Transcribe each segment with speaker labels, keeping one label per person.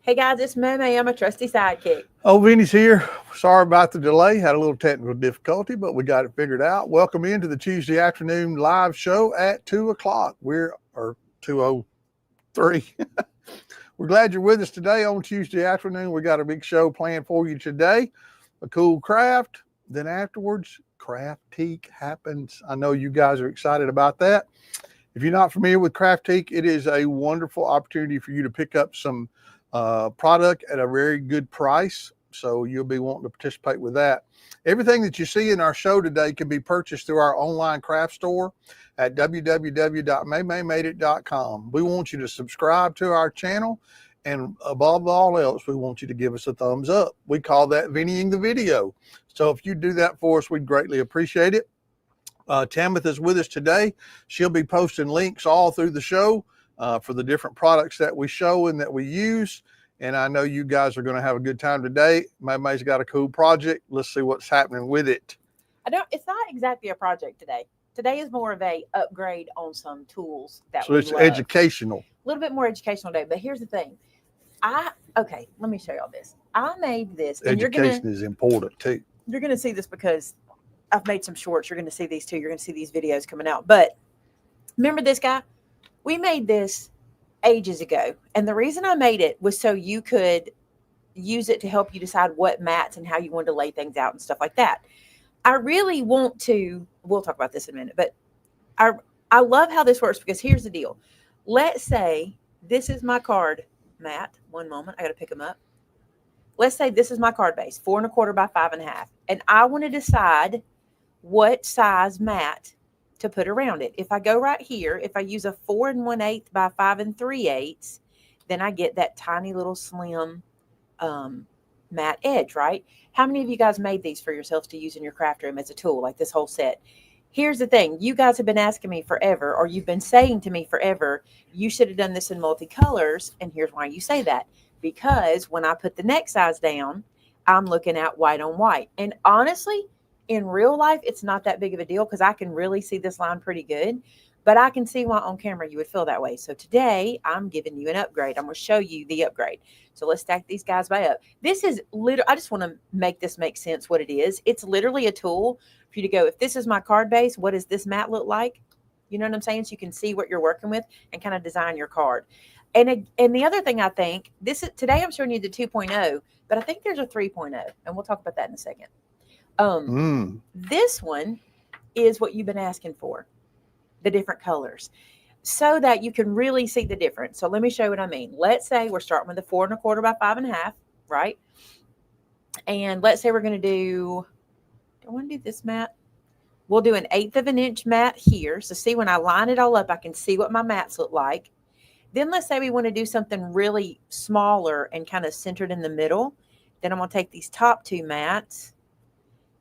Speaker 1: Hey guys, it's Maymay. I'm a trusty sidekick.
Speaker 2: Oh, Vinny's here. Sorry about the delay. Had a little technical difficulty, but we got it figured out. Welcome into the Tuesday afternoon live show at 2 o'clock. Or 2:03. We're glad you're with us today on Tuesday afternoon. We got a big show planned for you today. A cool craft. Then afterwards, Craftique happens. I know you guys are excited about that. If you're not familiar with Craftique, it is a wonderful opportunity for you to pick up some product at a very good price. So you'll be wanting to participate with that. Everything that you see in our show today can be purchased through our online craft store at www.maymaymadeit.com. We want you to subscribe to our channel, and above all else, we want you to give us a thumbs up. We call that Vinnying the video. So if you do that for us, we'd greatly appreciate it. Tamitha is with us today. She'll be posting links all through the show for the different products that we show and that we use. And I know you guys are going to have a good time today. Maymay's got a cool project. Let's see what's happening with it.
Speaker 1: It's not exactly a project today. Today is more of a upgrade on some tools that
Speaker 2: so it's
Speaker 1: love.
Speaker 2: Educational.
Speaker 1: A little bit more educational day. But here's the thing. Let me show y'all this. I made this. And
Speaker 2: Education is important too.
Speaker 1: You're going to see this because I've made some shorts. You're going to see these too. You're going to see these videos coming out. But remember this guy? We made this ages ago. And the reason I made it was so you could use it to help you decide what mats and how you wanted to lay things out and stuff like that. I really want to, we'll talk about this in a minute, but I love how this works because here's the deal. Let's say this is my card mat. One moment. I got to pick them up. Let's say this is my card base, 4 1/4 by 5 1/2. And I want to decide what size mat to put around it. If I go right here, if I use a 4 1/8 by 5 3/8, then I get that tiny little slim mat edge, right? How many of you guys made these for yourselves to use in your craft room as a tool, like this whole set? Here's the thing. You guys have been asking me forever, or you've been saying to me forever, you should have done this in multicolors. And here's why you say that. Because when I put the neck size down, I'm looking at white on white. And honestly, in real life, it's not that big of a deal because I can really see this line pretty good, but I can see why on camera you would feel that way. So today I'm giving you an upgrade. I'm going to show you the upgrade. So let's stack these guys by up. This is literally, I just want to make this make sense what it is. It's literally a tool for you to go, if this is my card base, what does this mat look like? You know what I'm saying? So you can see what you're working with and kind of design your card. And the other thing I think, today I'm showing you the 2.0, but I think there's a 3.0, and we'll talk about that in a second. This one is what you've been asking for, the different colors, so that you can really see the difference. So let me show you what I mean. Let's say we're starting with a 4 1/4 by 5 1/2, right? And let's say we're going to do, I want to do this mat. We'll do an 1/8 of an inch mat here. So see, when I line it all up, I can see what my mats look like. Then let's say we want to do something really smaller and kind of centered in the middle. Then I'm going to take these top two mats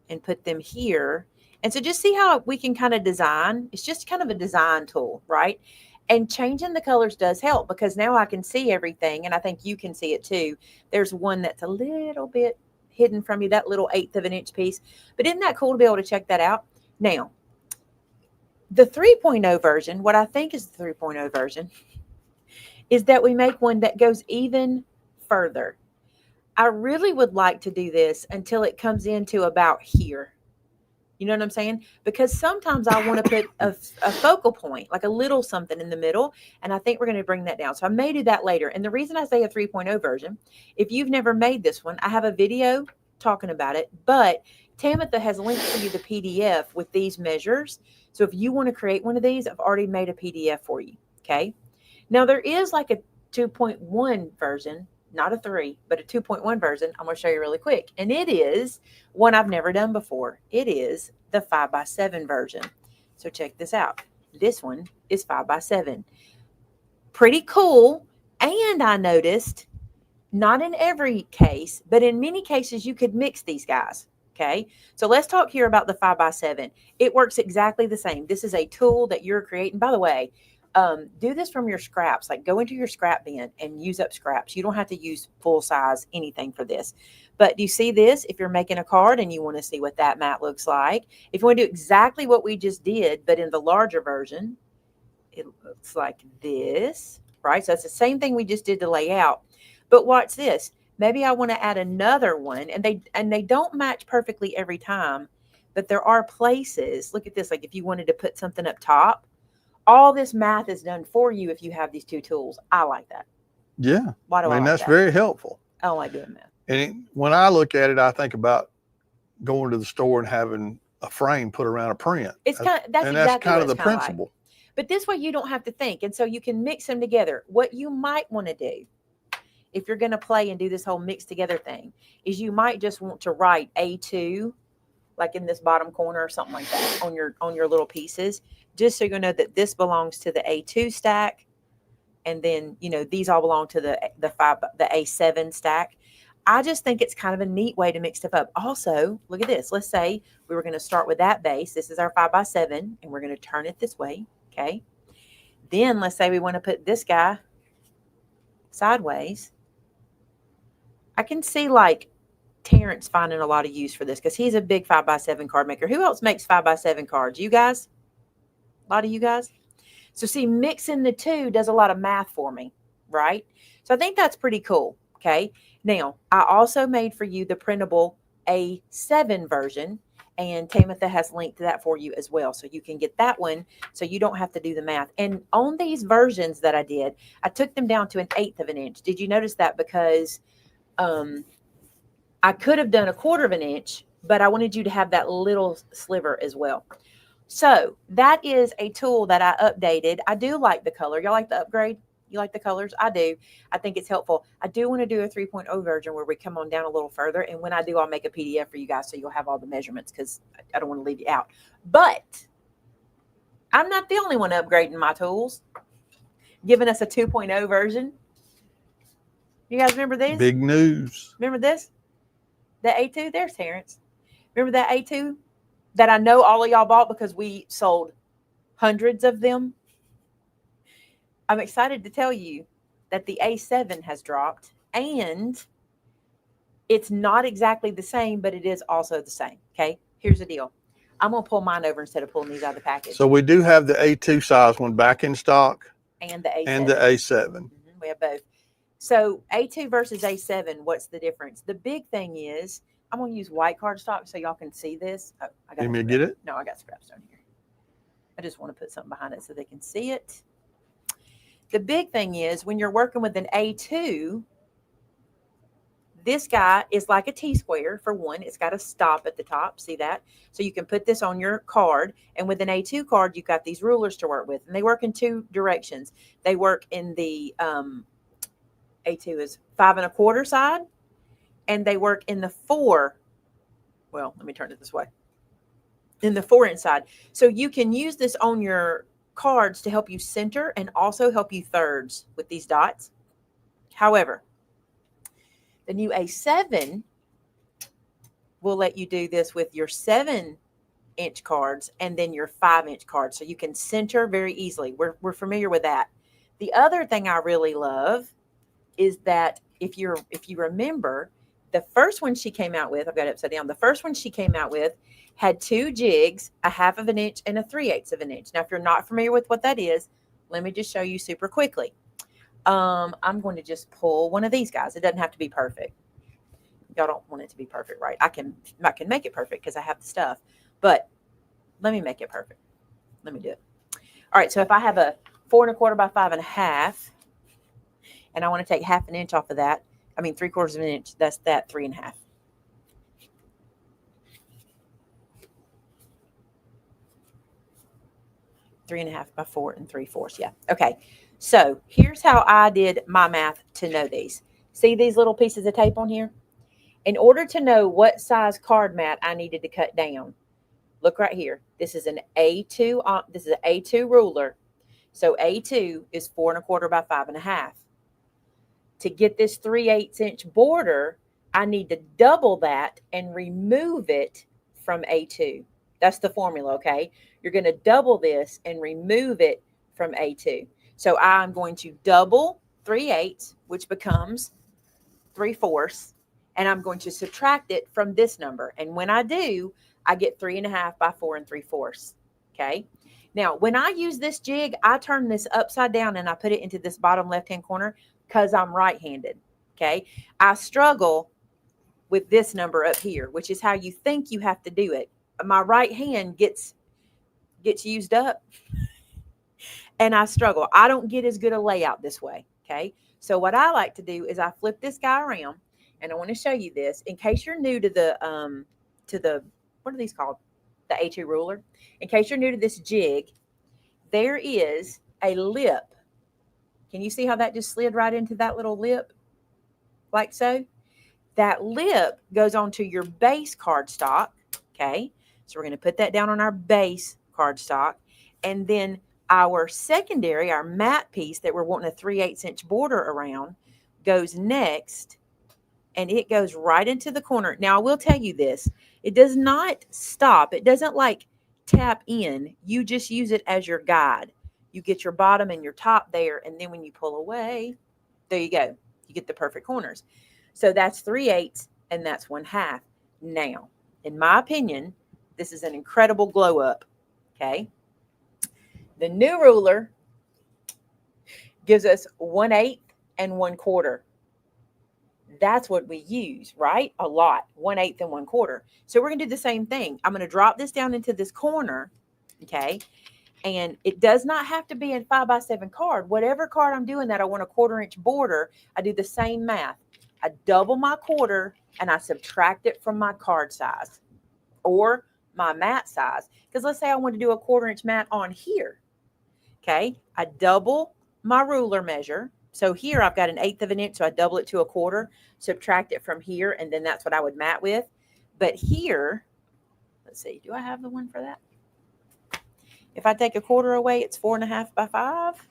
Speaker 1: and put them here. And so just see how we can kind of design. It's just kind of a design tool, right? And changing the colors does help because now I can see everything, and I think you can see it too. There's one that's a little bit hidden from you, that little 1/8 of an inch piece. But isn't that cool to be able to check that out? Now, the 3.0 version, what I think is the 3.0 version, is that we make one that goes even further. I really would like to do this until it comes into about here. You know what I'm saying? Because sometimes I want to put a focal point, like a little something in the middle, and I think we're going to bring that down. So I may do that later. And the reason I say a 3.0 version, if you've never made this one, I have a video talking about it, but Tamitha has linked for you the PDF with these measures. So if you want to create one of these, I've already made a PDF for you, okay? Now, there is like a 2.1 version, not a 3, but a 2.1 version. I'm going to show you really quick. And it is one I've never done before. It is the 5x7 version. So check this out. This one is 5x7. Pretty cool. And I noticed, not in every case, but in many cases, you could mix these guys. Okay, so let's talk here about the 5x7. It works exactly the same. This is a tool that you're creating. By the way, do this from your scraps. Like go into your scrap bin and use up scraps. You don't have to use full size anything for this. But do you see this? If you're making a card and you want to see what that mat looks like, if you want to do exactly what we just did, but in the larger version, it looks like this, right? So it's the same thing we just did to lay out. But watch this. Maybe I want to add another one, and they don't match perfectly every time, but there are places. Look at this. Like if you wanted to put something up top, all this math is done for you if you have these two tools. I like that.
Speaker 2: Yeah.
Speaker 1: Why do I like
Speaker 2: that's
Speaker 1: that?
Speaker 2: very helpful.
Speaker 1: I don't like doing math.
Speaker 2: And when I look at it, I think about going to the store and having a frame put around a print.
Speaker 1: It's kind of, that's exactly
Speaker 2: kind
Speaker 1: what
Speaker 2: of the
Speaker 1: it's kind of
Speaker 2: principle.
Speaker 1: like. But this way you don't have to think. And so you can mix them together. What you might want to do, if you're going to play and do this whole mix together thing, is you might just want to write A2, like in this bottom corner or something like that on your little pieces, just so you know that this belongs to the A2 stack. And then, you know, these all belong to the A7 stack. I just think it's kind of a neat way to mix stuff up. Also, look at this. Let's say we were going to start with that base. This is our 5x7, and we're going to turn it this way. Okay. Then let's say we want to put this guy sideways. I can see like Terrence finding a lot of use for this because he's a big 5x7 card maker. Who else makes 5x7 cards? You guys? A lot of you guys? So see, mixing the two does a lot of math for me, right? So I think that's pretty cool. Okay. Now, I also made for you the printable A7 version, and Tamitha has linked to that for you as well. So you can get that one so you don't have to do the math. And on these versions that I did, I took them down to 1/8 of an inch. Did you notice that? Because I could have done 1/4 of an inch, but I wanted you to have that little sliver as well. So that is a tool that I updated. I do like the color. Y'all like the upgrade? You like the colors? I do. I think it's helpful. I do want to do a 3.0 version where we come on down a little further. And when I do, I'll make a PDF for you guys so you'll have all the measurements because I don't want to leave you out. But I'm not the only one upgrading my tools, giving us a 2.0 version. You guys remember this?
Speaker 2: Big news.
Speaker 1: Remember this? The A2? There's Terrence. Remember that A2 that I know all of y'all bought because we sold hundreds of them? I'm excited to tell you that the A7 has dropped, and it's not exactly the same, but it is also the same. Okay, here's the deal. I'm going to pull mine over instead of pulling these out of the package.
Speaker 2: So we do have the A2 size one back in stock.
Speaker 1: And the A7.
Speaker 2: And the A7.
Speaker 1: We have both. So A2 versus A7, what's the difference? The big thing is, I'm going to use white cardstock so y'all can see this. Oh, I got
Speaker 2: you mean get it?
Speaker 1: No, I got scraps down here. I just want to put something behind it so they can see it. The big thing is when you're working with an A2, this guy is like a T-square for one. It's got a stop at the top. See that? So you can put this on your card. And with an A2 card, you've got these rulers to work with. And they work in two directions. They work in the A2 is 5 1/4 side. And they work in the 4. Well, let me turn it this way. In the 4 inch side. So you can use this on your cards to help you center and also help you thirds with these dots. However, the new A7 will let you do this with your 7 inch cards and then your 5 inch cards. So you can center very easily. We're familiar with that. The other thing I really love is that if you remember, the first one she came out with, I've got it upside down. The first one she came out with had 2 jigs, a 1/2 of an inch and a 3/8 of an inch. Now, if you're not familiar with what that is, let me just show you super quickly. I'm going to just pull one of these guys. It doesn't have to be perfect. Y'all don't want it to be perfect, right? I can make it perfect because I have the stuff, but let me make it perfect. Let me do it. All right. So if I have a 4 1/4 by 5 1/2, and I want to take 1/2 an inch off of that, 3/4 of an inch, that's that 3 1/2. Three and a half by 4 3/4. Yeah. Okay. So here's how I did my math to know these. See these little pieces of tape on here? In order to know what size card mat I needed to cut down, look right here. This is an A2. This is an A2 ruler. So A2 is 4 1/4 by 5 1/2. To get this 3/8 inch border, I need to double that and remove it from A2. That's the formula, okay? You're going to double this and remove it from A2. So I'm going to double 3/8, which becomes 3/4, and I'm going to subtract it from this number. And when I do, I get 3 1/2 by 4 3/4. Okay. Now, when I use this jig, I turn this upside down and I put it into this bottom left-hand corner because I'm right-handed. Okay. I struggle with this number up here, which is how you think you have to do it. My right hand gets used up and I struggle. I don't get as good a layout this way. Okay. So what I like to do is I flip this guy around, and I want to show you this in case you're new to the what are these called? The A2 ruler. In case you're new to this jig, there is a lip. Can you see how that just slid right into that little lip? Like so? That lip goes onto your base cardstock. Okay. So we're going to put that down on our base cardstock. And then our secondary, our matte piece that we're wanting a 3/8 inch border around, goes next. And it goes right into the corner. Now, I will tell you this. It does not stop. It doesn't like tap in. You just use it as your guide. You get your bottom and your top there. And then when you pull away, there you go. You get the perfect corners. So that's 3/8 and that's 1/2. Now, in my opinion, this is an incredible glow up. Okay. The new ruler gives us 1/8 and 1/4. That's what we use, right? A lot. 1/8 and 1/4. So we're going to do the same thing. I'm going to drop this down into this corner. Okay. And it does not have to be a 5x7 card. Whatever card I'm doing that I want a 1/4 inch border, I do the same math. I double my quarter and I subtract it from my card size or my mat size. Because let's say I want to do a 1/4 inch mat on here. Okay. I double my ruler measure. So here I've got 1/8 of an inch. So I double it to a 1/4, subtract it from here. And then that's what I would mat with. But here, let's see, do I have the one for that? If I take a 1/4 away, it's 4.5 by 5.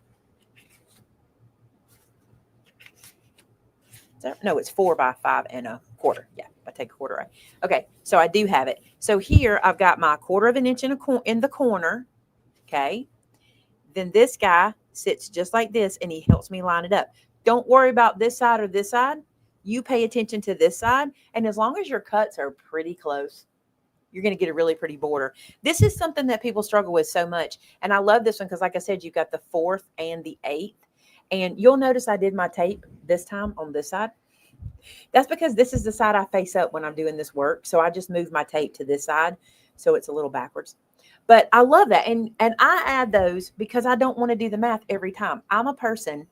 Speaker 1: No, it's 4 by 5 and a 1/4. Yeah, I take a 1/4 away. Okay, so I do have it. So here I've got my 1/4 of an inch in the corner. Okay. Then this guy sits just like this, and he helps me line it up. Don't worry about this side or this side. You pay attention to this side. And as long as your cuts are pretty close, you're going to get a really pretty border. This is something that people struggle with so much. And I love this one because, like I said, you've got the 4th and the 8th. And you'll notice I did my tape this time on this side. That's because this is the side I face up when I'm doing this work. So I just moved my tape to this side. So it's a little backwards. But I love that. And I add those because I don't want to do the math every time. I'm a person.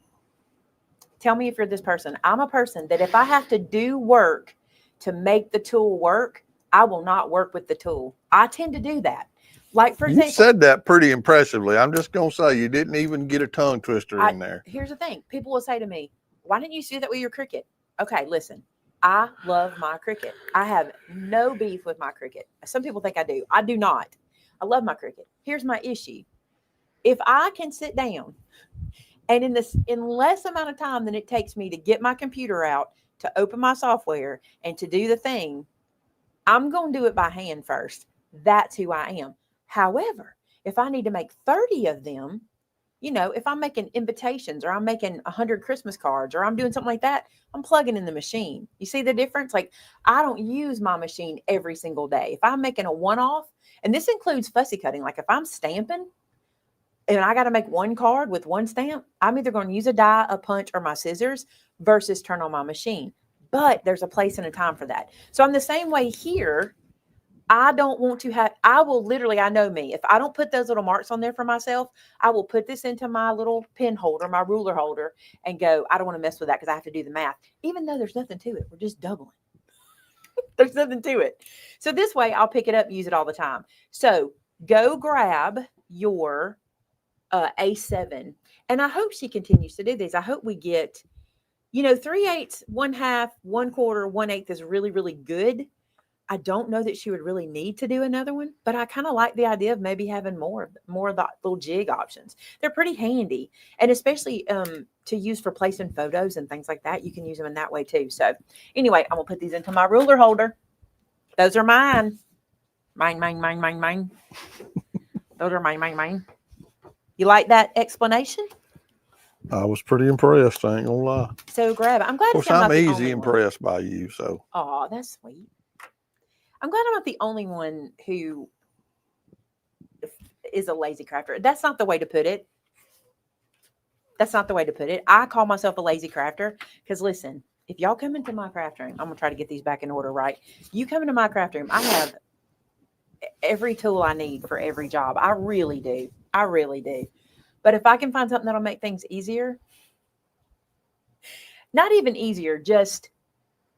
Speaker 1: Tell me if you're this person. I'm a person that if I have to do work to make the tool work, I will not work with the tool. I tend to do that. Like, for example,
Speaker 2: you said that pretty impressively. I'm just going to say you didn't even get a tongue twister in there.
Speaker 1: Here's the thing. People will say to me, why didn't you do that with your Cricut? Okay, listen. I love my Cricut. I have no beef with my Cricut. Some people think I do. I do not. I love my Cricut. Here's my issue. If I can sit down and in less amount of time than it takes me to get my computer out, to open my software and to do the thing, I'm going to do it by hand first. That's who I am. However, if I need to make 30 of them, you know, if I'm making invitations or I'm making 100 Christmas cards or I'm doing something like that, I'm plugging in the machine. You see the difference? Like, I don't use my machine every single day. If I'm making a one-off, and this includes fussy cutting, like if I'm stamping and I got to make one card with one stamp, I'm either going to use a die, a punch, or my scissors versus turn on my machine. But there's a place and a time for that. So I'm the same way here. I don't want to have, I will literally, I know me, if I don't put those little marks on there for myself, I will put this into my little pen holder, my ruler holder, and go, I don't want to mess with that because I have to do the math, even though there's nothing to it. We're just doubling. There's nothing to it. So this way I'll pick it up and use it all the time. So go grab your A7. And I hope she continues to do these. I hope we get, you know, 3/8, 1/2, 1/4, 1/8 is really, really good. I don't know that she would really need to do another one, but I kind of like the idea of maybe having more of the little jig options. They're pretty handy, and especially to use for placing photos and things like that. You can use them in that way too. So anyway, I'm gonna put these into my ruler holder. Those are mine. Mine. Those are mine. You like that explanation?
Speaker 2: I was pretty impressed. I ain't gonna lie.
Speaker 1: So grab it. I'm glad.
Speaker 2: Of course, I'm easy impressed by you. So.
Speaker 1: Oh, that's sweet. I'm glad I'm not the only one who is a lazy crafter. That's not the way to put it. That's not the way to put it. I call myself a lazy crafter because, listen, if y'all come into my craft room, I'm going to try to get these back in order, right? You come into my craft room, I have every tool I need for every job. I really do. I really do. But if I can find something that'll make things easier, not even easier, just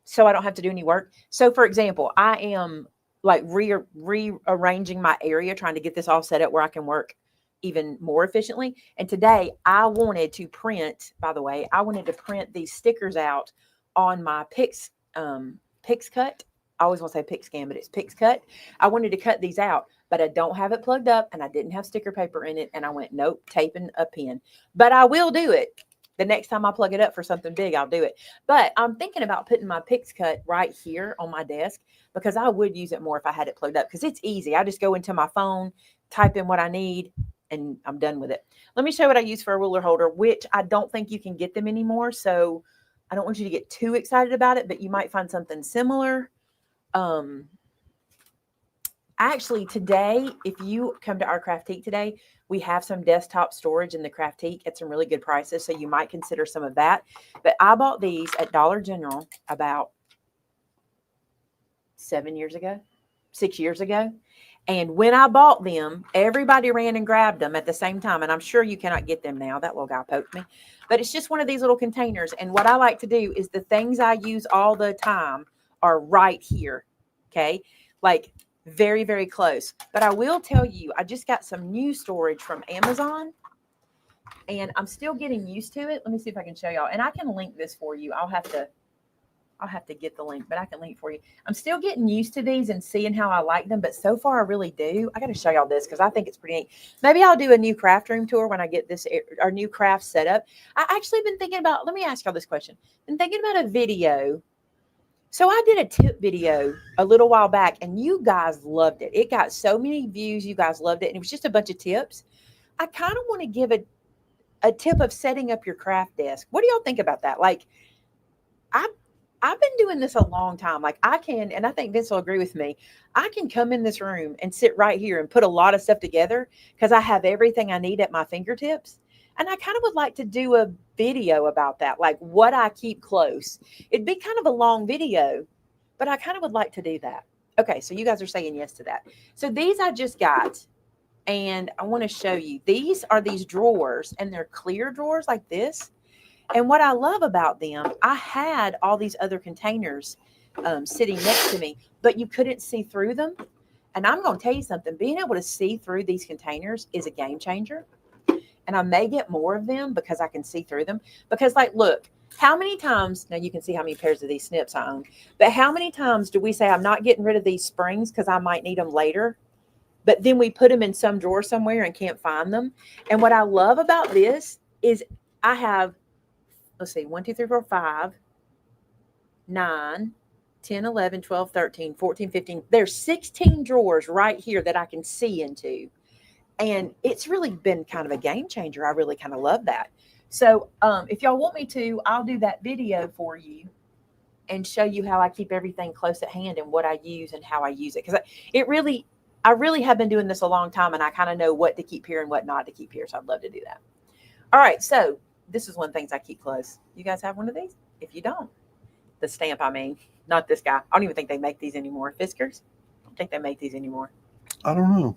Speaker 1: so I don't have to do any work. So for example, I am like rearranging my area, trying to get this all set up where I can work even more efficiently. And today I wanted to print, by the way, I wanted to print these stickers out on my Pix Cut. I always want to say Pix Scan, but it's Pix Cut. I wanted to cut these out, but I don't have it plugged up and I didn't have sticker paper in it. And I went, nope, taping a pin. But I will do it. The next time I plug it up for something big, I'll do it. But I'm thinking about putting my Pix Cut right here on my desk because I would use it more if I had it plugged up because it's easy. I just go into my phone, type in what I need, and I'm done with it. Let me show you what I use for a ruler holder, which I don't think you can get them anymore. So I don't want you to get too excited about it, but you might find something similar. Actually, today, if you come to our Craftique today, we have some desktop storage in the Craftique at some really good prices, so you might consider some of that. But I bought these at Dollar General about 6 years ago. And when I bought them, everybody ran and grabbed them at the same time. And I'm sure you cannot get them now. That little guy poked me. But it's just one of these little containers. And what I like to do is the things I use all the time are right here. Okay. Like very, very close. But I will tell you, I just got some new storage from Amazon. And I'm still getting used to it. Let me see if I can show y'all. And I can link this for you. I'll have to get the link, but I can link for you. I'm still getting used to these and seeing how I like them, but so far I really do. I got to show y'all this because I think it's pretty neat. Maybe I'll do a new craft room tour when I get this, our new craft setup. I actually been thinking about, let me ask y'all this question. Been thinking about a video. So I did a tip video a little while back and you guys loved it. It got so many views. You guys loved it. And it was just a bunch of tips. I kind of want to give a tip of setting up your craft desk. What do y'all think about that? Like, I've been doing this a long time. Like I can, and I think Vince will agree with me. I can come in this room and sit right here and put a lot of stuff together because I have everything I need at my fingertips. And I kind of would like to do a video about that, like what I keep close. It'd be kind of a long video, but I kind of would like to do that. Okay, so you guys are saying yes to that. So these I just got, and I want to show you. These are these drawers, and they're clear drawers like this. And what I love about them, I had all these other containers sitting next to me, but you couldn't see through them. And I'm going to tell you something, being able to see through these containers is a game changer. And I may get more of them because I can see through them. Because like, look, how many times, now you can see how many pairs of these snips I own, but how many times do we say, I'm not getting rid of these springs because I might need them later, but then we put them in some drawer somewhere and can't find them. And what I love about this is I have, let's see, 1, 2, 3, 4, 5, 9, 10, 11, 12, 13, 14, 15. There's 16 drawers right here that I can see into. And it's really been kind of a game changer. I really kind of love that. So if y'all want me to, I'll do that video for you and show you how I keep everything close at hand and what I use and how I use it. Because I really have been doing this a long time and I kind of know what to keep here and what not to keep here. So I'd love to do that. All right. So this is one of the things I keep close. You guys have one of these? If you don't, the stamp, I mean, not this guy. I don't even think they make these anymore. Fiskars? I don't think they make these anymore.
Speaker 2: I don't know.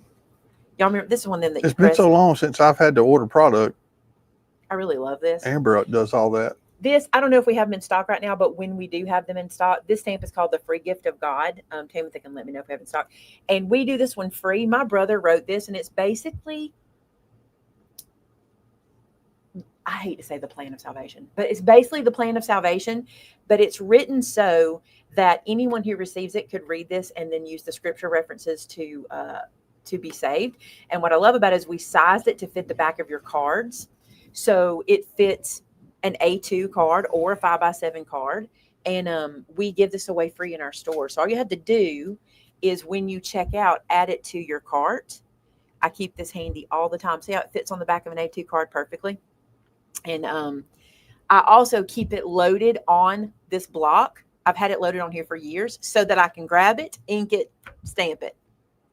Speaker 1: Y'all remember this is one of them that
Speaker 2: it's been so long since I've had to order product.
Speaker 1: I really love this.
Speaker 2: Amber does all that.
Speaker 1: This, I don't know if we have them in stock right now, but when we do have them in stock, this stamp is called the Free Gift of God. Timothy can let me know if we have it in stock. And we do this one free. My brother wrote this, and it's basically, I hate to say the plan of salvation, but it's basically the plan of salvation, but it's written so that anyone who receives it could read this and then use the scripture references to be saved. And what I love about it is we sized it to fit the back of your cards. So it fits an A2 card or a 5x7 card. And we give this away free in our store. So all you have to do is when you check out, add it to your cart. I keep this handy all the time. See how it fits on the back of an A2 card perfectly? And I also keep it loaded on this block. I've had it loaded on here for years so that I can grab it, ink it, stamp it,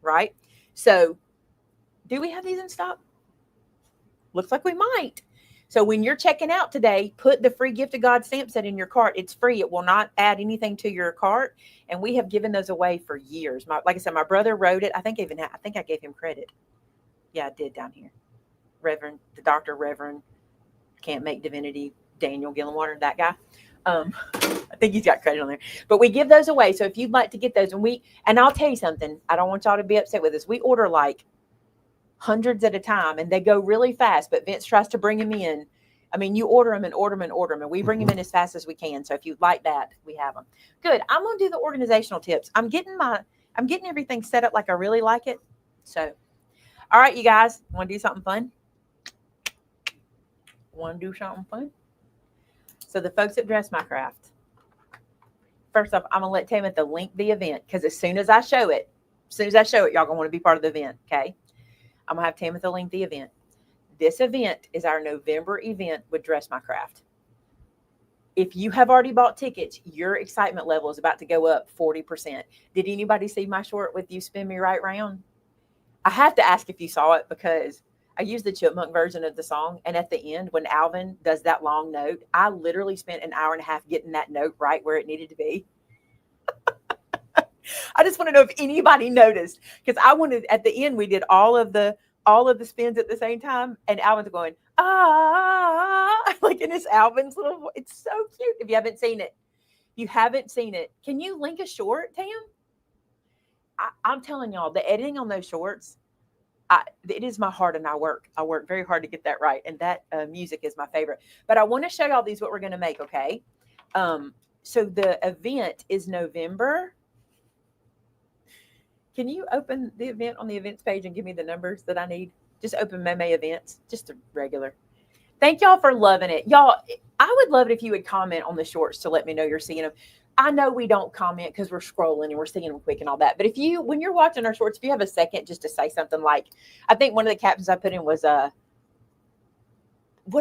Speaker 1: right? So do we have these in stock? Looks like we might. So when you're checking out today, put the free Gift of God stamp set in your cart. It's free. It will not add anything to your cart. And we have given those away for years. Like I said, my brother wrote it. I think I gave him credit. Yeah, I did down here. The Dr. Reverend, can't make divinity, Daniel Gillenwater, that guy. I think he's got credit on there. But we give those away. So if you'd like to get those, and I'll tell you something, I don't want y'all to be upset with us. We order like hundreds at a time, and they go really fast. But Vince tries to bring them in. I mean, you order them and order them and order them, and we bring them in as fast as we can. So if you'd like that, we have them. Good. I'm going to do the organizational tips. I'm getting everything set up like I really like it. So, all right, you guys, want to do something fun? Want to do something fun? So the folks at Dress My Craft. First off, I'm going to let Timothy link the event, because as soon as I show it, y'all going to want to be part of the event, okay? I'm going to have Timothy link the event. This event is our November event with Dress My Craft. If you have already bought tickets, your excitement level is about to go up 40%. Did anybody see my short with You Spin Me Right Round? I have to ask if you saw it, because I used the chipmunk version of the song. And at the end, when Alvin does that long note, I literally spent an hour and a half getting that note right where it needed to be. I just want to know if anybody noticed, because at the end, we did all of the spins at the same time, and Alvin's going, like in his Alvin's little voice. It's so cute. If you haven't seen it, can you link a short, Tam? I'm telling y'all, the editing on those shorts, it is my heart, and I work very hard to get that right. And that music is my favorite. But I want to show y'all what we're going to make, okay? So the event is November. Can you open the event on the events page and give me the numbers that I need? Just open Maymay events, just a regular. Thank y'all for loving it. Y'all, I would love it if you would comment on the shorts to let me know you're seeing them. I know we don't comment because we're scrolling and we're seeing them quick and all that. But when you're watching our shorts, if you have a second just to say something like, I think one of the captions I put in was, what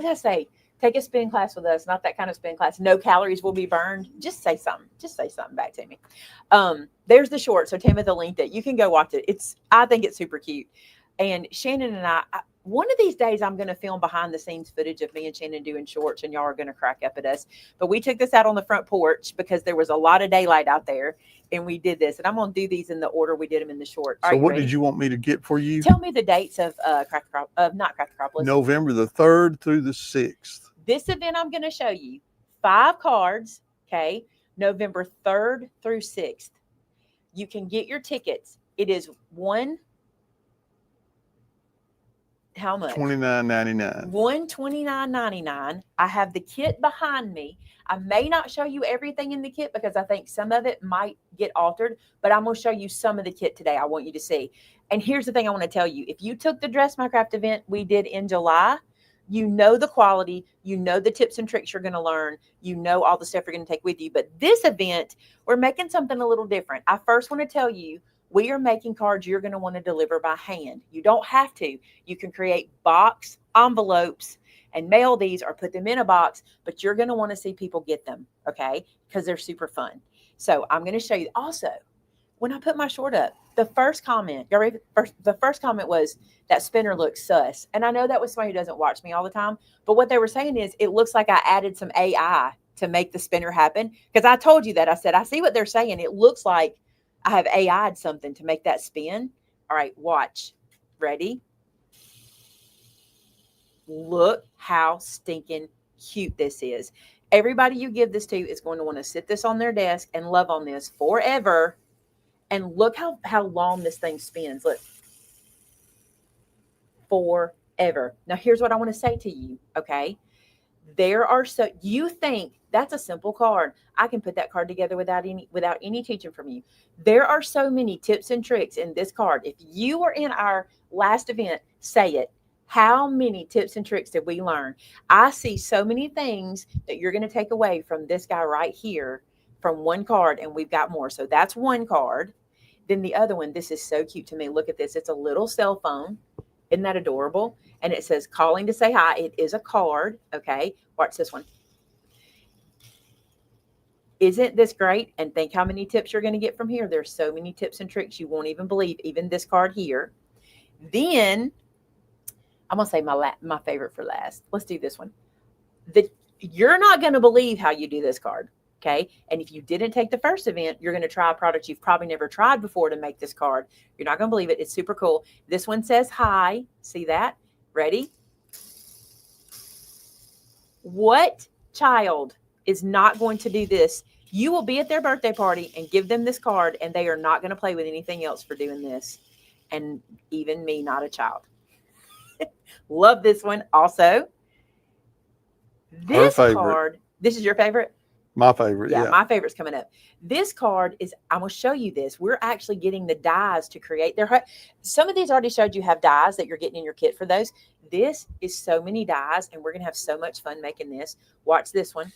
Speaker 1: did I say? Take a spin class with us. Not that kind of spin class. No calories will be burned. Just say something. Just say something back to me. There's the short. So Timothy linked it. You can go watch it. I think it's super cute. And Shannon and I, one of these days, I'm going to film behind the scenes footage of me and Shannon doing shorts, and y'all are going to crack up at us. But we took this out on the front porch because there was a lot of daylight out there, and we did this. And I'm going to do these in the order we did them in the short.
Speaker 2: So what did you want me to get for you?
Speaker 1: Tell me the dates of not Craft-a-CROPolis.
Speaker 2: November the 3rd through the 6th.
Speaker 1: This event I'm going to show you 5 cards, okay, November 3rd through 6th. You can get your tickets. It is how much?
Speaker 2: $29.99.
Speaker 1: $129.99. I have the kit behind me. I may not show you everything in the kit because I think some of it might get altered, but I'm going to show you some of the kit today. I want you to see. And here's the thing I want to tell you. If you took the Dress My Craft event we did in July, you know the quality, you know the tips and tricks you're going to learn, you know all the stuff you're going to take with you. But this event, we're making something a little different. I first want to tell you, we are making cards you're going to want to deliver by hand. You don't have to. You can create box envelopes and mail these or put them in a box, but you're going to want to see people get them, okay? Because they're super fun. So I'm going to show you. Also, when I put my short up, the first comment, the first comment was, that spinner looks sus. And I know that was somebody who doesn't watch me all the time, but what they were saying is, it looks like I added some AI to make the spinner happen. Because I told you that. I said, I see what they're saying. It looks like I have AI'd something to make that spin. All right, watch. Ready? Look how stinking cute this is. Everybody you give this to is going to want to sit this on their desk and love on this forever. And look how long this thing spins. Look. Forever. Now, here's what I want to say to you, okay? You think that's a simple card. I can put that card together without any teaching from you. There are so many tips and tricks in this card. If you were in our last event, say it. How many tips and tricks did we learn? I see so many things that you're going to take away from this guy right here from one card, and we've got more. So that's one card. Then the other one, this is so cute to me. Look at this. It's a little cell phone. Isn't that adorable? And it says calling to say hi. It is a card. Okay. Watch this one. Isn't this great? And think how many tips you're going to get from here. There's so many tips and tricks you won't even believe. Even this card here. Then I'm going to say my favorite for last. Let's do this one. You're not going to believe how you do this card. Okay. And if you didn't take the first event, you're going to try a product you've probably never tried before to make this card. You're not going to believe it. It's super cool. This one says hi. See that? Ready? What child is not going to do this? You will be at their birthday party and give them this card, and they are not going to play with anything else for doing this. And even me, not a child. Love this one. Also, this card, this is your favorite?
Speaker 2: My favorite, yeah.
Speaker 1: My favorite's coming up. This card is, I'm going to show you this. We're actually getting the dies to create their, some of these already showed you have dies that you're getting in your kit for those. This is so many dies, and we're going to have so much fun making this. Watch this one.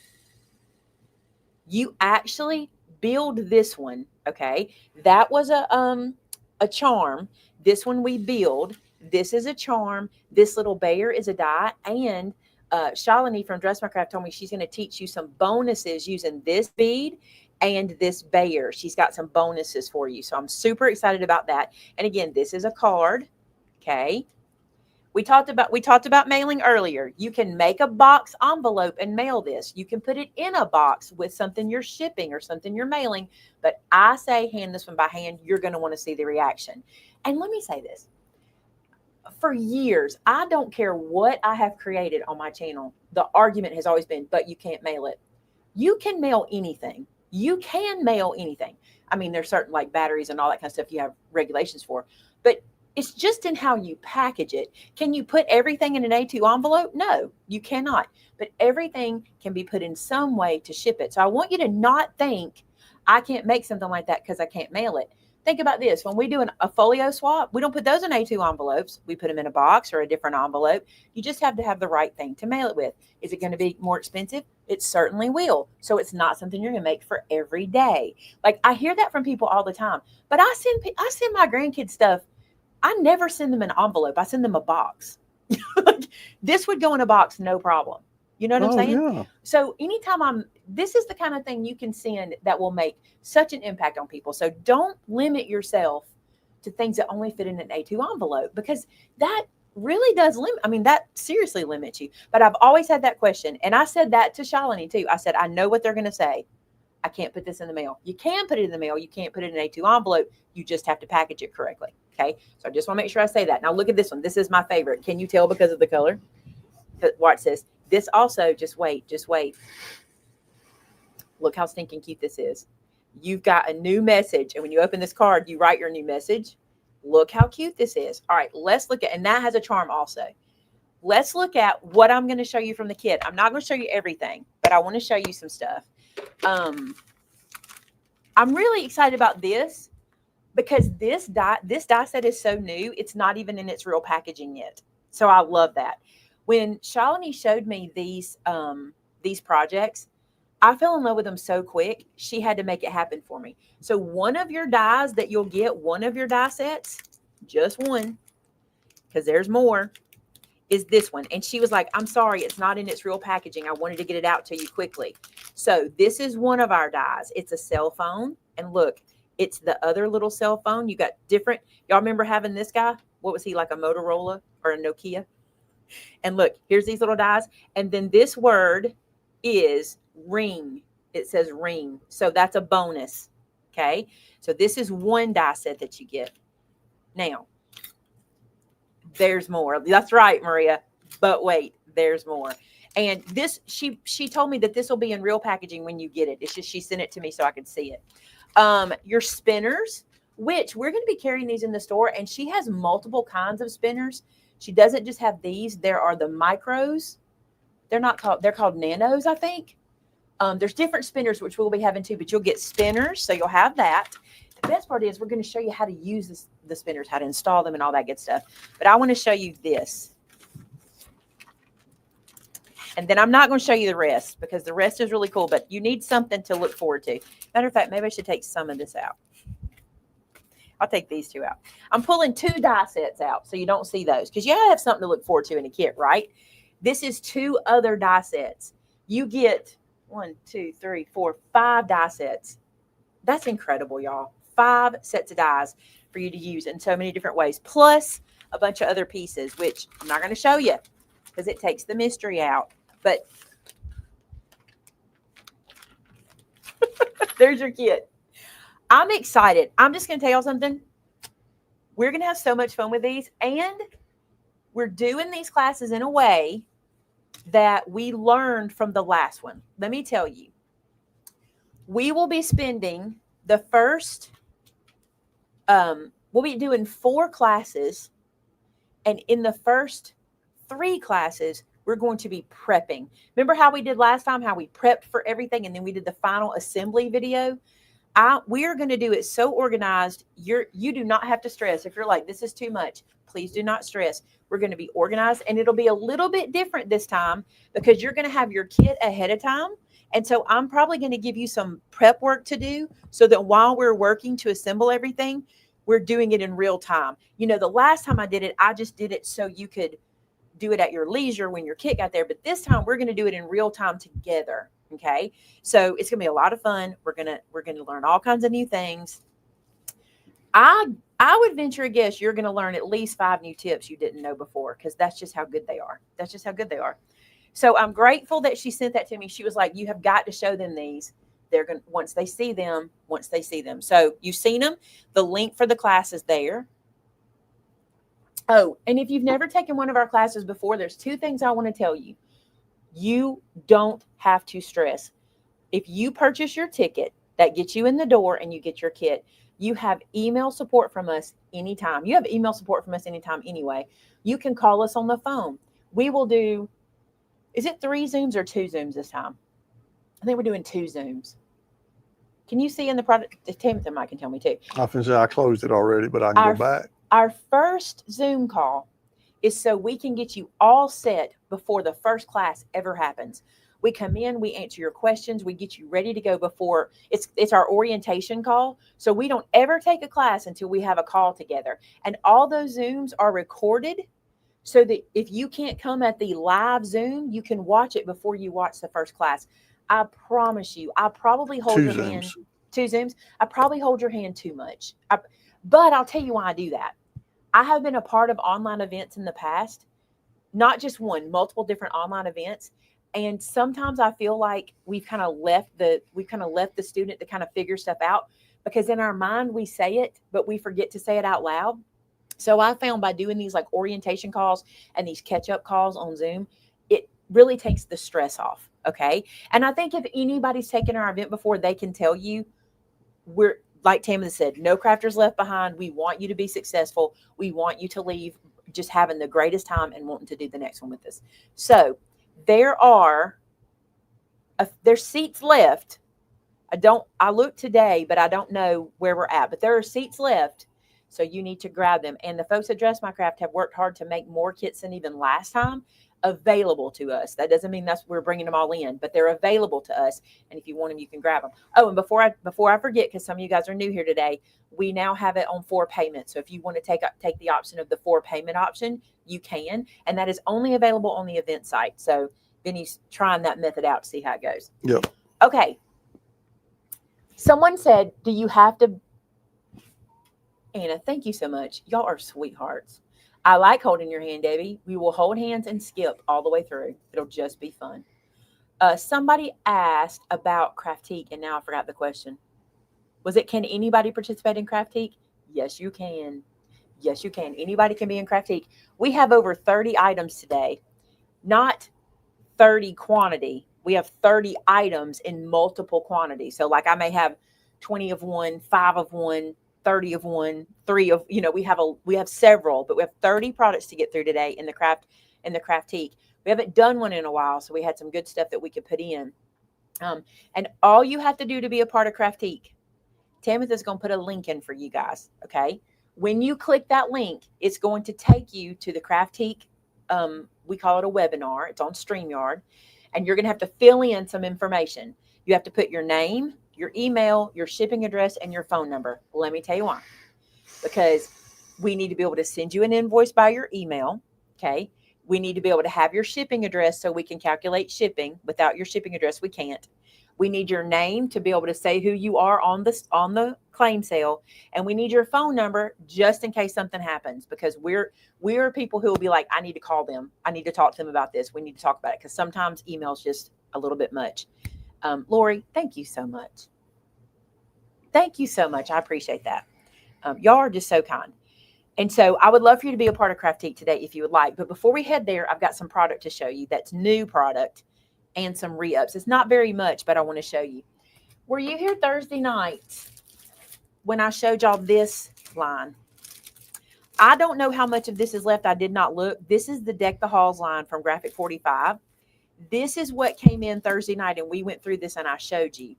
Speaker 1: You actually build this one, okay? That was a charm. This one we build. This is a charm. This little bear is a die, and Shalini from Dress My Craft told me she's going to teach you some bonuses using this bead and this bear. She's got some bonuses for you. So I'm super excited about that. And again, this is a card. Okay. We talked about mailing earlier. You can make a box envelope and mail this. You can put it in a box with something you're shipping or something you're mailing. But I say hand this one by hand. You're going to want to see the reaction. And let me say this. For years, I don't care what I have created on my channel. The argument has always been, but you can't mail it. You can mail anything. You can mail anything. I mean, there's certain like batteries and all that kind of stuff you have regulations for, but it's just in how you package it. Can you put everything in an A2 envelope? No, you cannot. But everything can be put in some way to ship it. So I want you to not think I can't make something like that because I can't mail it. Think about this. When we do a folio swap, we don't put those in A2 envelopes. We put them in a box or a different envelope. You just have to have the right thing to mail it with. Is it going to be more expensive? It certainly will. So it's not something you're going to make for every day. Like I hear that from people all the time. But I send my grandkids stuff. I never send them an envelope. I send them a box. This would go in a box, no problem. You know what I'm saying?
Speaker 2: Yeah.
Speaker 1: So anytime this is the kind of thing you can send that will make such an impact on people. So don't limit yourself to things that only fit in an A2 envelope, because that really does limit. I mean, that seriously limits you. But I've always had that question. And I said that to Shalini too. I said, I know what they're going to say. I can't put this in the mail. You can put it in the mail. You can't put it in an A2 envelope. You just have to package it correctly. Okay. So I just want to make sure I say that. Now look at this one. This is my favorite. Can you tell because of the color? Watch this. This also, just wait. Look how stinking cute this is. You've got a new message. And when you open this card, you write your new message. Look how cute this is. All right, let's look at, and that has a charm also. Let's look at what I'm going to show you from the kit. I'm not going to show you everything, but I want to show you some stuff. I'm really excited about this because this die set is so new. It's not even in its real packaging yet. So I love that. When Shalini showed me these projects, I fell in love with them so quick. She had to make it happen for me. So one of your dies that you'll get, one of your die sets, just one, because there's more, is this one. And she was like, I'm sorry, it's not in its real packaging. I wanted to get it out to you quickly. So this is one of our dies. It's a cell phone. And look, it's the other little cell phone. You got different. Y'all remember having this guy? What was he, like a Motorola or a Nokia? And look, here's these little dies. And then this word is ring. It says ring. So that's a bonus. Okay. So this is one die set that you get. Now, there's more. That's right, Maria. But wait, there's more. And this, she told me that this will be in real packaging when you get it. It's just she sent it to me so I could see it. Your spinners, which we're going to be carrying these in the store, and she has multiple kinds of spinners. She doesn't just have these. There are the micros. They're called nanos, I think. There's different spinners, which we'll be having too, but you'll get spinners. So you'll have that. The best part is we're going to show you how to use the spinners, how to install them and all that good stuff. But I want to show you this. And then I'm not going to show you the rest because the rest is really cool, but you need something to look forward to. Matter of fact, maybe I should take some of this out. I'll take these two out. I'm pulling two die sets out so you don't see those because you have something to look forward to in a kit, right? This is two other die sets. You get 1, 2, 3, 4, 5 die sets. That's incredible, y'all. 5 sets of dies for you to use in so many different ways. Plus a bunch of other pieces, which I'm not going to show you because it takes the mystery out. But there's your kit. I'm excited. I'm just going to tell y'all something. We're going to have so much fun with these, and we're doing these classes in a way that we learned from the last one. Let me tell you, we will be spending the first, we'll be doing 4 classes, and in the first 3 classes, we're going to be prepping. Remember how we did last time, how we prepped for everything, and then we did the final assembly video? We are going to do it so organized. You do not have to stress. If you're like, this is too much, please do not stress. We're going to be organized, and it'll be a little bit different this time because you're going to have your kit ahead of time. And so I'm probably going to give you some prep work to do so that while we're working to assemble everything, we're doing it in real time. You know, the last time I did it, I just did it so you could do it at your leisure when your kit got there. But this time we're going to do it in real time together. Okay. So it's going to be a lot of fun. We're going to learn all kinds of new things. I would venture a guess you're going to learn at least 5 new tips you didn't know before, because that's just how good they are. That's just how good they are. So I'm grateful that she sent that to me. She was like, you have got to show them these. They're going to, once they see them. So you've seen them. The link for the class is there. Oh, and if you've never taken one of our classes before, there's 2 things I want to tell you. You don't have to stress. If you purchase your ticket, that gets you in the door and you get your kit. You have email support from us anytime. You have email support from us anytime anyway. You can call us on the phone. We will do, is it 3 Zooms or 2 Zooms this time? I think we're doing 2 Zooms. Can you see in the product? Timothy might can tell me too.
Speaker 2: I closed it already, but I can go back.
Speaker 1: Our first Zoom call is so we can get you all set before the first class ever happens. We come in, we answer your questions, we get you ready to go before it's our orientation call. So we don't ever take a class until we have a call together. And all those Zooms are recorded so that if you can't come at the live Zoom, you can watch it before you watch the first class. I promise you, I probably hold your hand. 2 Zooms. I probably hold your hand too much. But I'll tell you why I do that. I have been a part of online events in the past, not just one, multiple different online events. And sometimes I feel like we've kind of left the student to kind of figure stuff out, because in our mind we say it, but we forget to say it out loud. So I found by doing these like orientation calls and these catch-up calls on Zoom, it really takes the stress off. Okay. And I think if anybody's taken our event before, they can tell you, we're, like Tammy said, no crafters left behind. We want you to be successful. We want you to leave just having the greatest time and wanting to do the next one with us. So there's seats left. I looked today, but I don't know where we're at, but there are seats left. So you need to grab them. And the folks at Dress My Craft have worked hard to make more kits than even last time available to us. That doesn't mean we're bringing them all in, but they're available to us. And if you want them, you can grab them. Oh, and before I forget, because some of you guys are new here today, we now have it on 4 payments. So if you want to take the option of the 4 payment option, you can. And that is only available on the event site. So Benny's trying that method out to see how it goes.
Speaker 2: Yep.
Speaker 1: Okay. Someone said, do you have to? Anna, thank you so much. Y'all are sweethearts. I like holding your hand, Debbie. We will hold hands and skip all the way through. It'll just be fun. Somebody asked about Craftique, and now I forgot the question. Was it, can anybody participate in Craftique? Yes, you can. Yes, you can. Anybody can be in Craftique. We have over 30 items today. Not 30 quantity. We have 30 items in multiple quantities. So like I may have 20 of one, 5 of one, 30 of one, 3 of, we have several, but we have 30 products to get through today in the Craftique. We haven't done one in a while, so we had some good stuff that we could put in. And all you have to do to be a part of Craftique, Tamitha's going to put a link in for you guys. Okay. When you click that link, it's going to take you to the Craftique. We call it a webinar. It's on StreamYard, and you're going to have to fill in some information. You have to put your name, your email, your shipping address, and your phone number. Let me tell you why. Because we need to be able to send you an invoice by your email. Okay. We need to be able to have your shipping address so we can calculate shipping. Without your shipping address, we can't. We need your name to be able to say who you are on the claim sale, and we need your phone number just in case something happens, because we're people who will be like, I need to call them. I need to talk to them about this. We need to talk about it, because sometimes email's just a little bit much. Lori, thank you so much. Thank you so much. I appreciate that. Y'all are just so kind. And so I would love for you to be a part of Craftique today if you would like. But before we head there, I've got some product to show you that's new product and some re-ups. It's not very much, but I want to show you. Were you here Thursday night when I showed y'all this line? I don't know how much of this is left. I did not look. This is the Deck the Halls line from Graphic 45. This is what came in Thursday night, and we went through this and I showed you.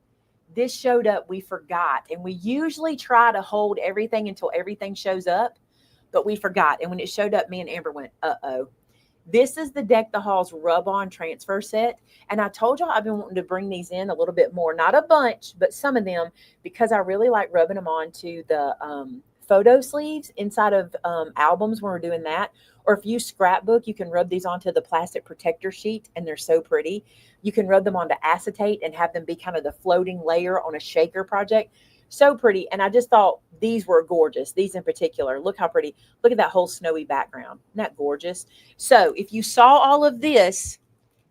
Speaker 1: This showed up, we forgot. And we usually try to hold everything until everything shows up, but we forgot. And when it showed up, me and Amber went, uh-oh. This is the Deck the Halls rub-on transfer set. And I told y'all I've been wanting to bring these in a little bit more. Not a bunch, but some of them, because I really like rubbing them onto the photo sleeves inside of albums when we're doing that. Or if you scrapbook, you can rub these onto the plastic protector sheet, and they're so pretty. You can rub them onto acetate and have them be kind of the floating layer on a shaker project. So pretty. And I just thought these were gorgeous. These in particular. Look how pretty. Look at that whole snowy background. Isn't that gorgeous? So if you saw all of this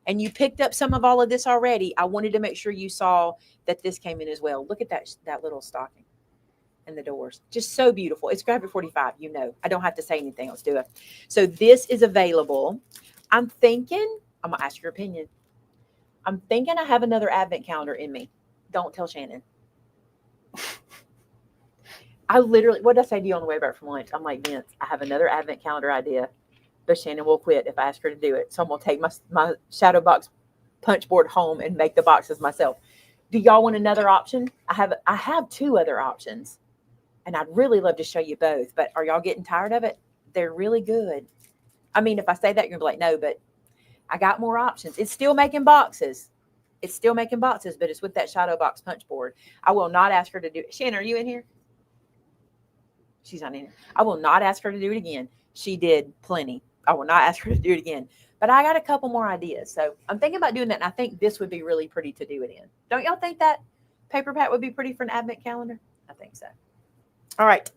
Speaker 1: and you picked up some of all of this already, I wanted to make sure you saw that this came in as well. Look at that little stocking and the doors. Just so beautiful. It's Graphic 45. You know, I don't have to say anything else, do it. So this is available. I'm going to ask your opinion. I'm thinking I have another advent calendar in me. Don't tell Shannon. I literally, what did I say to you on the way back from lunch? I'm like, Vince, I have another advent calendar idea, but Shannon will quit if I ask her to do it. So I'm going to take my shadow box punch board home and make the boxes myself. Do y'all want another option? I have two other options, and I'd really love to show you both, but are y'all getting tired of it? They're really good. I mean, if I say that, you're going to be like, no, but I got more options. It's still making boxes. But it's with that shadow box punch board. I will not ask her to do it. Shannon, are you in here? She's not in here. I will not ask her to do it again. She did plenty. I will not ask her to do it again. But I got a couple more ideas. So I'm thinking about doing that, and I think this would be really pretty to do it in. Don't y'all think that paper pat would be pretty for an advent calendar? I think so. All right.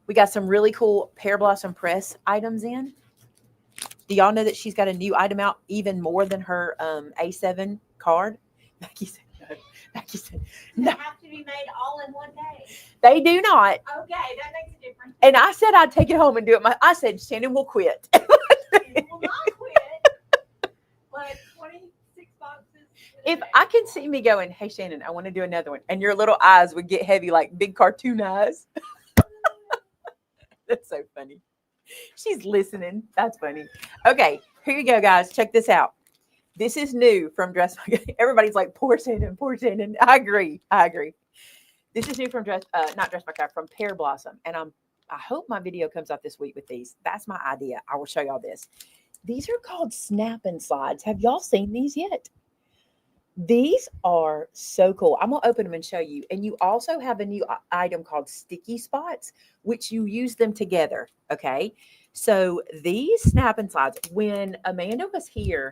Speaker 1: We got some really cool Pear Blossom Press items in. Do y'all know that she's got a new item out, even more than her A7 card? Becky said no. Becky said no.
Speaker 3: They have to be made all in one day.
Speaker 1: They do not.
Speaker 3: Okay, that makes a difference.
Speaker 1: And I said I'd take it home and do it. I said Shannon will quit.
Speaker 3: It will not quit. But 26 boxes.
Speaker 1: If I can see me going, hey Shannon, I want to do another one, and your little eyes would get heavy like big cartoon eyes. That's so funny. She's listening. That's funny. Okay, here you go, guys. Check this out. This is new from Dress. Everybody's like, poor Shannon, poor Shannon. I agree. This is new from not Dress by Craft, from Pear Blossom. And I hope my video comes out this week with these. That's my idea. I will show y'all this. These are called Snap and Slides. Have y'all seen these yet? These are so cool. I'm going to open them and show you. And you also have a new item called Sticky Spots, which you use them together. Okay. So these Snap and Slides, when Amanda was here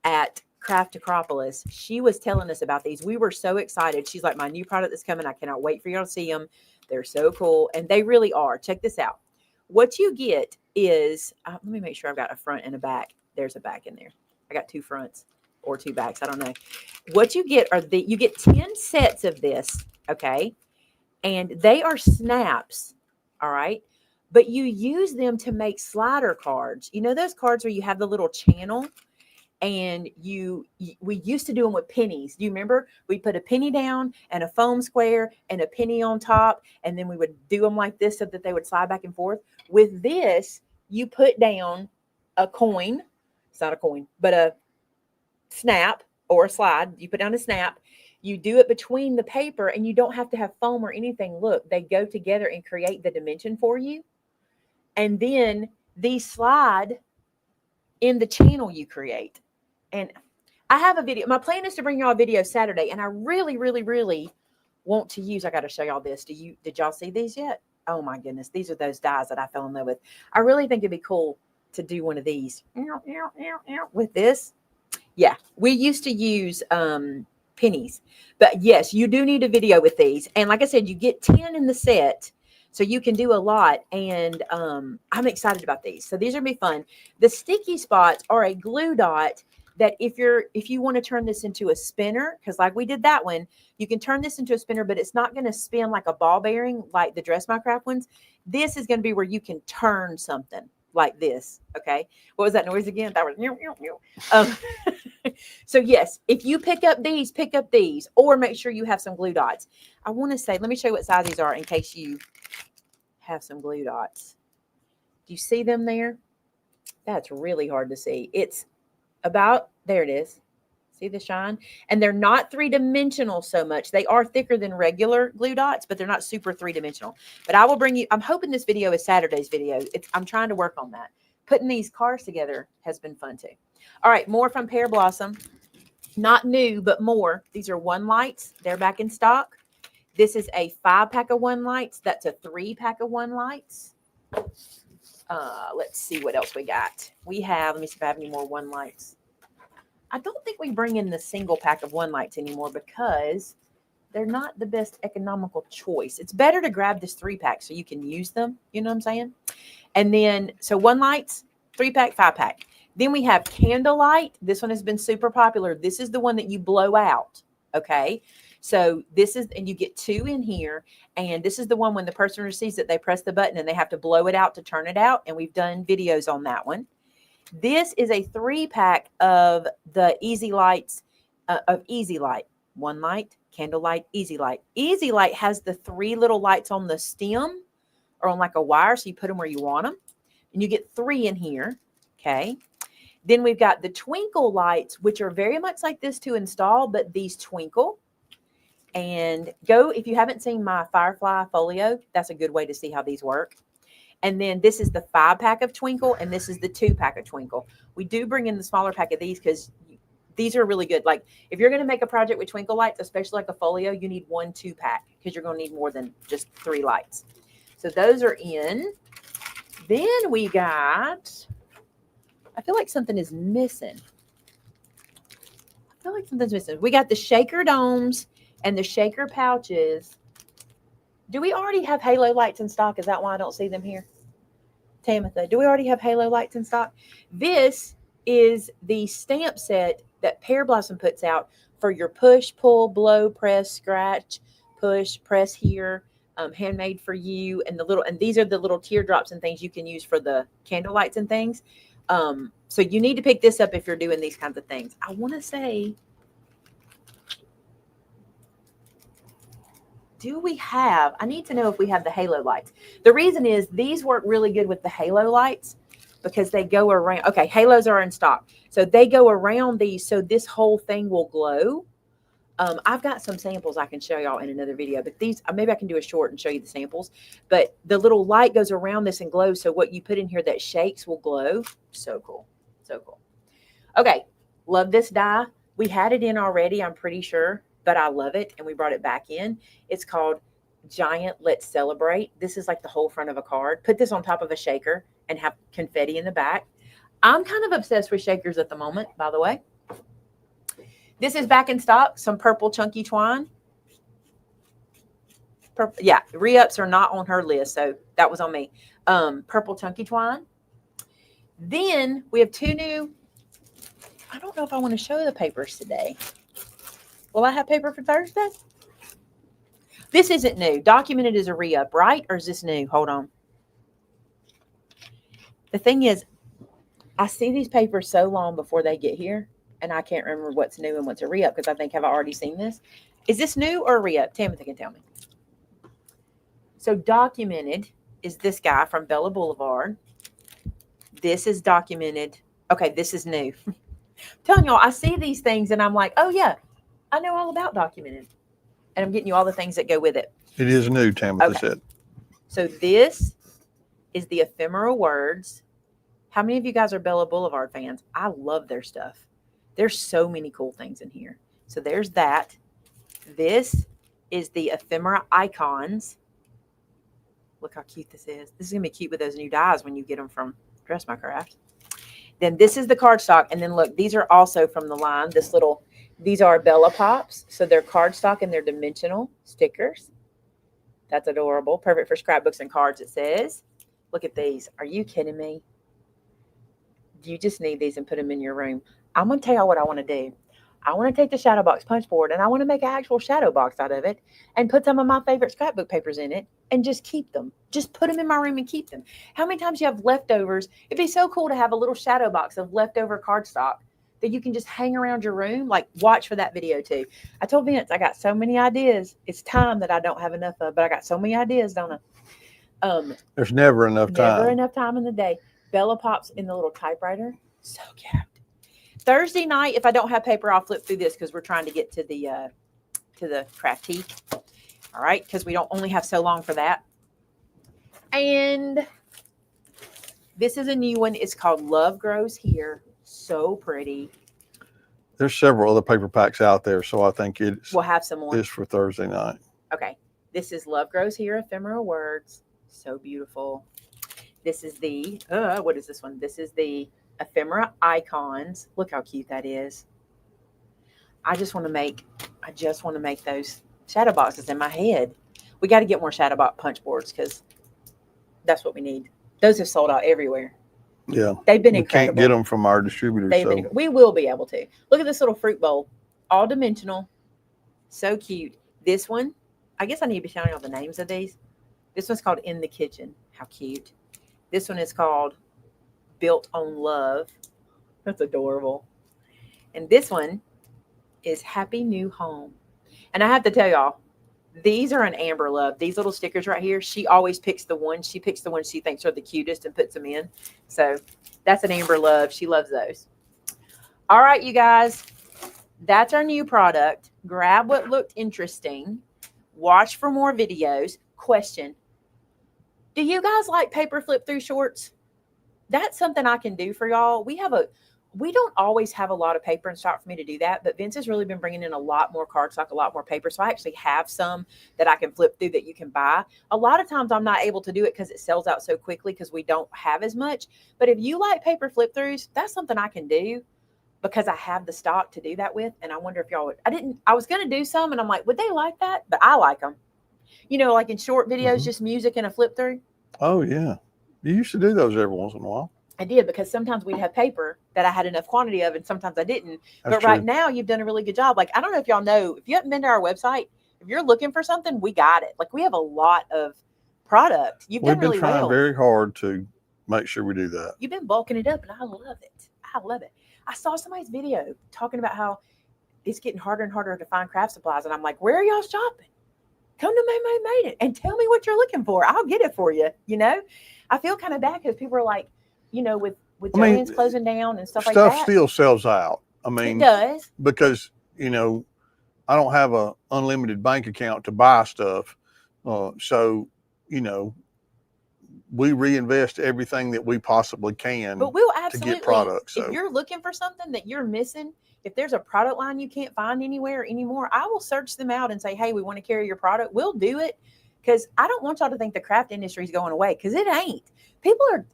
Speaker 1: at Craft-a-CROPolis, she was telling us about these. We were so excited. She's like, my new product that's coming. I cannot wait for y'all to see them. They're so cool. And they really are. Check this out. What you get is, let me make sure I've got a front and a back. There's a back in there. I got two fronts or two backs. I don't know. What you get are you get 10 sets of this. Okay. And they are snaps. All right. But you use them to make slider cards. You know those cards where you have the little channel? And we used to do them with pennies. Do you remember? We put a penny down and a foam square and a penny on top, and then we would do them like this so that they would slide back and forth. With this, you put down a coin. It's not a coin, but a snap or a slide. You put down a snap. You do it between the paper, and you don't have to have foam or anything. Look, they go together and create the dimension for you. And then these slide in the channel you create. And I have a video. My plan is to bring y'all a video Saturday, and I really, really, really want to use. I got to show y'all this. Did y'all see these yet? Oh my goodness, these are those dies that I fell in love with. I really think it'd be cool to do one of these with this. Yeah, we used to use pennies. But yes, you do need a video with these. And like I said, you get 10 in the set. So you can do a lot. And I'm excited about these. So these are going to be fun. The sticky spots are a glue dot that if you want to turn this into a spinner, because like we did that one, you can turn this into a spinner, but it's not going to spin like a ball bearing like the Dress My Craft ones. This is going to be where you can turn something like this. Okay. What was that noise again? That was so yes, if you pick up these, or make sure you have some glue dots. I want to say, let me show you what size these are in case you have some glue dots. Do you see them there? That's really hard to see. It's about, there it is. See the shine? And they're not three-dimensional so much. They are thicker than regular glue dots, but they're not super three-dimensional. But I will bring you, I'm hoping this video is Saturday's video. I'm trying to work on that. Putting these cards together has been fun too. All right, more from Pear Blossom. Not new, but more. These are 1 lights. They're back in stock. This is a 5-pack of 1 lights. That's a 3-pack of 1 lights. Let's see what else we got. We have, let me see if I have any more 1 lights. I don't think we bring in the single pack of 1 lights anymore because they're not the best economical choice. It's better to grab this 3-pack so you can use them. You know what I'm saying? And then, so 1 lights, 3-pack, 5-pack. Then we have Candlelight. This one has been super popular. This is the one that you blow out. Okay. So this is, and you get 2 in here. And this is the one when the person receives it, they press the button and they have to blow it out to turn it out. And we've done videos on that one. This is a 3-pack of the Easy Lights, of Easy Light. 1 light, Candlelight, Easy Light. Easy Light has the 3 little lights on the stem or on like a wire. So you put them where you want them. And you get 3 in here. Okay. Then we've got the Twinkle lights, which are very much like this to install, but these twinkle. And go, if you haven't seen my Firefly folio, that's a good way to see how these work. And then this is the 5-pack of Twinkle, and this is the 2-pack of Twinkle. We do bring in the smaller pack of these because these are really good. Like if you're going to make a project with Twinkle lights, especially like a folio, you need 1 2-pack because you're going to need more than just 3 lights. So those are in. Then we got, I feel like something is missing. I feel like something's missing. We got the shaker domes and the shaker pouches. Do we already have halo lights in stock? Is that why I don't see them here? Tamitha, do we already have halo lights in stock? This is the stamp set that Pear Blossom puts out for your push, pull, blow, press, scratch, push, press here, handmade for you. And these are the little teardrops and things you can use for the candle lights and things. So you need to pick this up if you're doing these kinds of things. I want to say, I need to know if we have the halo lights. The reason is these work really good with the halo lights because they go around. Okay, halos are in stock. So they go around these so this whole thing will glow. I've got some samples I can show y'all in another video, but these, maybe I can do a short and show you the samples. But the little light goes around this and glows. So what you put in here that shakes will glow. So cool. So cool. Okay. Love this die. We had it in already, I'm pretty sure, but I love it. And we brought it back in. It's called Giant Let's Celebrate. This is like the whole front of a card. Put this on top of a shaker and have confetti in the back. I'm kind of obsessed with shakers at the moment, by the way. This is back in stock, some purple chunky twine. Purple, yeah, re-ups are not on her list, so that was on me. Purple chunky twine. Then we have 2 new, I don't know if I want to show the papers today. Will I have paper for Thursday? This isn't new. Documented is a re-up, right? Or is this new? Hold on. The thing is, I see these papers so long before they get here. And I can't remember what's new and what's a re-up because I think, have I already seen this? Is this new or a re-up? Tamitha can tell me. So documented is this guy from Bella Boulevard. This is documented. Okay, this is new. I'm telling y'all, I see these things and I'm like, oh yeah, I know all about documented. And I'm getting you all the things that go with it.
Speaker 2: It is new, Tamitha said.
Speaker 1: So this is the Ephemeral Words. How many of you guys are Bella Boulevard fans? I love their stuff. There's so many cool things in here. So there's that. This is the Ephemera Icons. Look how cute this is. This is going to be cute with those new dies when you get them from Dress My Craft. Then this is the cardstock. And then look, these are also from the line. This little These are Bella Pops. So they're cardstock and they're dimensional stickers. That's adorable. Perfect for scrapbooks and cards, it says. Look at these. Are you kidding me? You just need these and put them in your room. I'm going to tell y'all what I want to do. I want to take the shadow box punch board and I want to make an actual shadow box out of it and put some of my favorite scrapbook papers in it and just keep them. Just put them in my room and keep them. How many times you have leftovers? It'd be so cool to have a little shadow box of leftover cardstock that you can just hang around your room. Like, watch for that video too. I told Vince I got so many ideas. It's time that I don't have enough of, but I got so many ideas, don't I?
Speaker 2: There's never enough time.
Speaker 1: Never enough time in the day. Bella Pops in the little typewriter. So cute. Thursday night, if I don't have paper, I'll flip through this because we're trying to get to the Craftique. All right, because we don't only have so long for that. And this is a new one. It's called Love Grows Here. So pretty.
Speaker 2: There's several other paper packs out there, so I think
Speaker 1: we'll have some more.
Speaker 2: This for Thursday night.
Speaker 1: Okay. This is Love Grows Here, Ephemeral Words. So beautiful. This is the, what is this one? This is the Ephemera Icons. Look how cute that is. I just want to make those shadow boxes in my head. We got to get more shadow box punch boards because that's what we need. Those have sold out everywhere.
Speaker 2: Yeah.
Speaker 1: They've been
Speaker 2: we
Speaker 1: incredible.
Speaker 2: Can't get them from our distributors.
Speaker 1: We will be able to. Look at this little fruit bowl. All dimensional. So cute. This one, I guess I need to be showing you all the names of these. This one's called In the Kitchen. How cute. This one is called Built on Love. That's adorable. And this one is Happy New Home. And I have to tell y'all, these are an Amber love. These little stickers right here, she always picks the ones. She picks the ones she thinks are the cutest and puts them in. So that's an Amber love. She loves those. All right, you guys. That's our new product. Grab what looked interesting. Watch for more videos. Question. Do you guys like paper flip through shorts? That's something I can do for y'all. We don't always have a lot of paper in stock for me to do that, but Vince has really been bringing in a lot more cardstock, a lot more paper. So I actually have some that I can flip through that you can buy. A lot of times I'm not able to do it because it sells out so quickly because we don't have as much. But if you like paper flip throughs, that's something I can do because I have the stock to do that with. And I wonder if y'all would. I was going to do some and I'm like, would they like that? But I like them. You know, like in short videos, just music and a flip through.
Speaker 2: Oh, yeah. You used to do those every once in a while.
Speaker 1: I did because sometimes we'd have paper that I had enough quantity of and sometimes I didn't. But right now you've done a really good job. Like, I don't know if y'all know, if you haven't been to our website, if you're looking for something, we got it. Like, we have a lot of product. You've done really well.
Speaker 2: We've been trying very hard to make sure we do that.
Speaker 1: You've been bulking it up and I love it. I love it. I saw somebody's video talking about how it's getting harder and harder to find craft supplies. And I'm like, where are y'all shopping? Come to Maymay Made It and tell me what you're looking for. I'll get it for you. You know, I feel kind of bad because people are like, you know, with Joann's closing down and stuff like that.
Speaker 2: Stuff still sells out. I mean,
Speaker 1: it does.
Speaker 2: Because, you know, I don't have an unlimited bank account to buy stuff. So, you know, we reinvest everything that we possibly can
Speaker 1: but we'll absolutely,
Speaker 2: to get products. So
Speaker 1: if you're looking for something that you're missing, if there's a product line you can't find anywhere anymore, I will search them out and say, hey, we want to carry your product. We'll do it. Because I don't want y'all to think the craft industry is going away, because it ain't.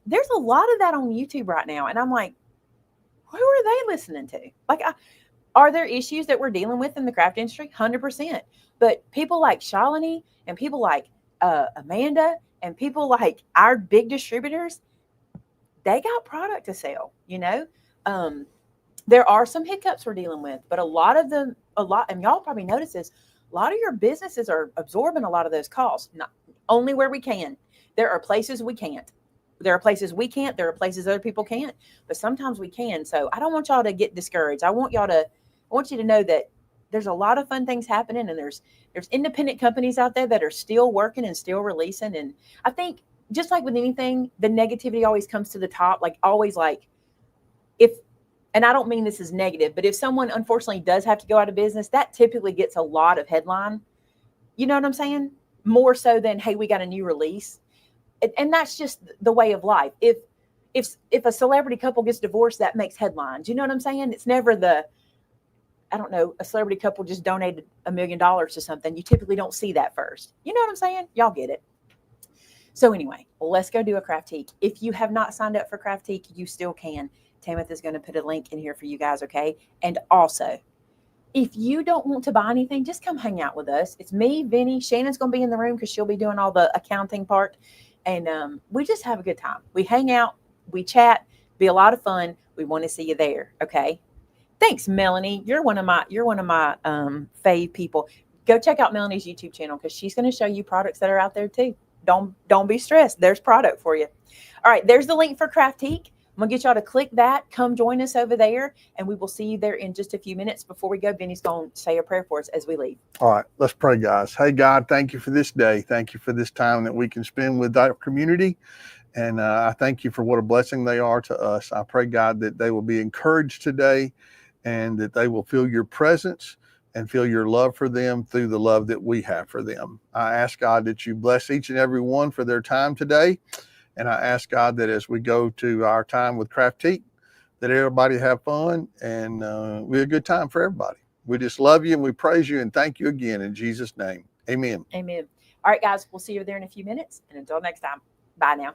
Speaker 1: There's a lot of that on YouTube right now. And I'm like, who are they listening to? Like, are there issues that we're dealing with in the craft industry? 100%. But people like Shalini and people like Amanda and people like our big distributors, they got product to sell, you know? There are some hiccups we're dealing with, but and y'all probably notice this, a lot of your businesses are absorbing a lot of those costs, not only where we can. There are places we can't. There are places we can't. There are places other people can't, but sometimes we can. So I don't want y'all to get discouraged. I want you to know that there's a lot of fun things happening, and there's independent companies out there that are still working and still releasing. And I think just like with anything, the negativity always comes to the top. Like, always, like, and I don't mean this is negative, but if someone unfortunately does have to go out of business, that typically gets a lot of headline. You know what I'm saying? More so than, hey, we got a new release. And that's just the way of life. If a celebrity couple gets divorced, that makes headlines. You know what I'm saying? It's never a celebrity couple just donated $1 million to something. You typically don't see that first. You know what I'm saying? Y'all get it. So anyway, let's go do a Craftique. If you have not signed up for Craftique, you still can. Tamith is going to put a link in here for you guys, okay? And also, If you don't want to buy anything, just come hang out with us. It's me, Vinny. Shannon's going to be in the room because she'll be doing all the accounting part. And we just have a good time. We hang out, we chat, be a lot of fun. We want to see you there. Okay. Thanks, Melanie. You're one of my fave people. Go check out Melanie's YouTube channel because she's going to show you products that are out there too. Don't be stressed. There's product for you. All right, there's the link for Craftique. I'm going to get y'all to click that. Come join us over there, and we will see you there in just a few minutes. Before we go, Benny's going to say a prayer for us as we leave.
Speaker 2: All right, let's pray, guys. Hey, God, thank you for this day. Thank you for this time that we can spend with our community. And I thank you for what a blessing they are to us. I pray, God, that they will be encouraged today and that they will feel your presence and feel your love for them through the love that we have for them. I ask, God, that you bless each and every one for their time today. And I ask, God, that as we go to our time with Craftique, that everybody have fun and be a good time for everybody. We just love you and we praise you and thank you again in Jesus' name. Amen.
Speaker 1: Amen. All right, guys, we'll see you there in a few minutes. And until next time, bye now.